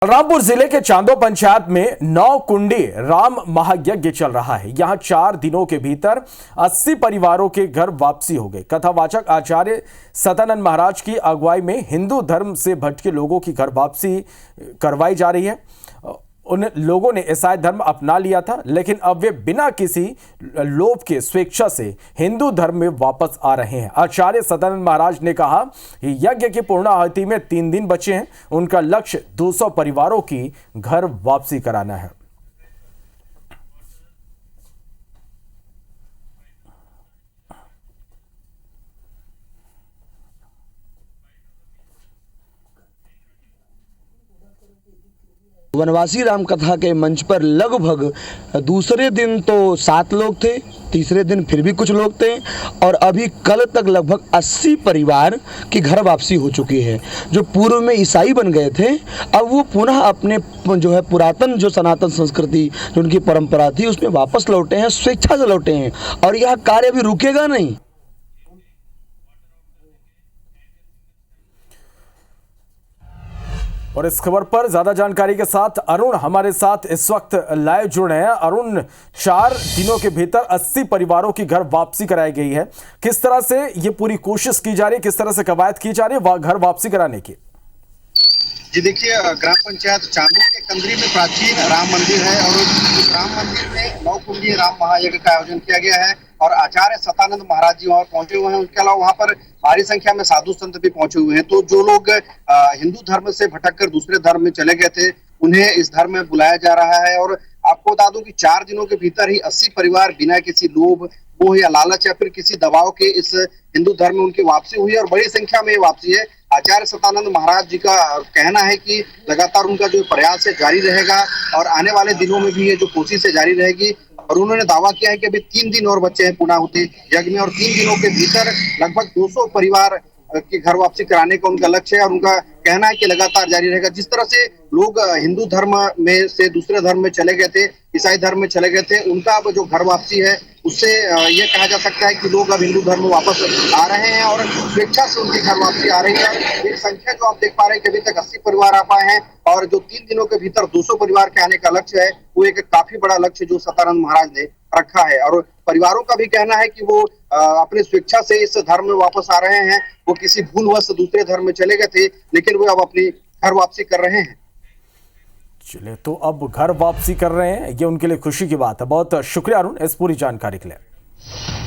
बलरामपुर जिले के चांदो पंचायत में 9 कुंडी राम महायज्ञ चल रहा है। यहां 4 दिनों के भीतर 80 परिवारों के घर वापसी हो गए। कथावाचक आचार्य सतानंद महाराज की अगुवाई में हिंदू धर्म से भटके लोगों की घर वापसी करवाई जा रही है। उन लोगों ने ईसाई धर्म अपना लिया था, लेकिन अब वे बिना किसी लोभ के स्वेच्छा से हिंदू धर्म में वापस आ रहे हैं। आचार्य सदानंद महाराज ने कहा कि यज्ञ की पूर्णाहुति में 3 दिन बचे हैं। उनका लक्ष्य 200 परिवारों की घर वापसी कराना है। वनवासी राम कथा के मंच पर लगभग दूसरे दिन तो 7 लोग थे, तीसरे दिन फिर भी कुछ लोग थे और अभी कल तक लगभग 80 परिवार की घर वापसी हो चुकी है। जो पूर्व में ईसाई बन गए थे, अब वो पुनः अपने जो है पुरातन जो सनातन संस्कृति जो उनकी परंपरा थी उसमें वापस लौटे हैं, स्वेच्छा से लौटे हैं और यह कार्य अभी रुकेगा नहीं। और इस खबर पर ज्यादा जानकारी के साथ अरुण हमारे साथ इस वक्त लाइव जुड़े हैं। अरुण, 4 दिनों के भीतर 80 परिवारों की घर वापसी कराई गई है। किस तरह से ये पूरी कोशिश की जा रही है, किस तरह से कवायद की जा रही है घर वापसी कराने की? जी देखिए, ग्राम पंचायत चांदो के कंदरी में प्राचीन राम मंदिर है और उस राम मंदिर में 9 कुंडी राम महायज्ञ का आयोजन किया गया है और आचार्य सतानंद महाराज जी वहां पहुंचे हुए हैं। उसके अलावा वहां पर भारी संख्या में साधु संत भी पहुंचे हुए हैं। तो जो लोग हिंदू धर्म से भटककर दूसरे धर्म में चले गए थे, उन्हें इस धर्म में बुलाया जा रहा है। और आपको बता दूं कि 4 दिनों के भीतर ही 80 परिवार बिना किसी लोभ, मोह या लालच या फिर किसी दबाव के इस हिंदू धर्म में उनकी वापसी हुई है और बड़ी संख्या में ये वापसी है। आचार्य सतानंद महाराज जी का कहना है कि लगातार उनका जो प्रयास है जारी रहेगा और आने वाले दिनों में भी ये जो कोशिश है जारी रहेगी। और उन्होंने दावा किया है कि अभी 3 दिन और बचे हैं पूर्णाहुति यज्ञ में और 3 दिनों के भीतर लगभग 200 परिवार की घर वापसी कराने का उनका लक्ष्य है और उनका कहना है कि लगातार जारी रहेगा। जिस तरह से लोग हिंदू धर्म में से दूसरे धर्म में चले गए थे, ईसाई धर्म में चले गए थे, उनका अब जो घर वापसी है उससे ये कहा जा सकता है कि लोग अब हिंदू धर्म में वापस आ रहे हैं और स्वेच्छा से उनकी घर वापसी आ रही है। एक संख्या जो आप देख पा रहे हैं कि अभी तक 80 परिवार आ पाए हैं और जो 3 दिनों के भीतर 200 परिवार के आने का लक्ष्य है, वो एक काफी बड़ा लक्ष्य जो सतानंद महाराज ने रखा है। और परिवारों का भी कहना है कि वो अपनी स्वेच्छा से इस धर्म में वापस आ रहे हैं। वो किसी भूलवश दूसरे धर्म में चले गए थे, लेकिन वो अब अपनी घर वापसी कर रहे हैं। चलिए, तो अब घर वापसी कर रहे हैं, ये उनके लिए खुशी की बात है। बहुत शुक्रिया अरुण इस पूरी जानकारी के लिए।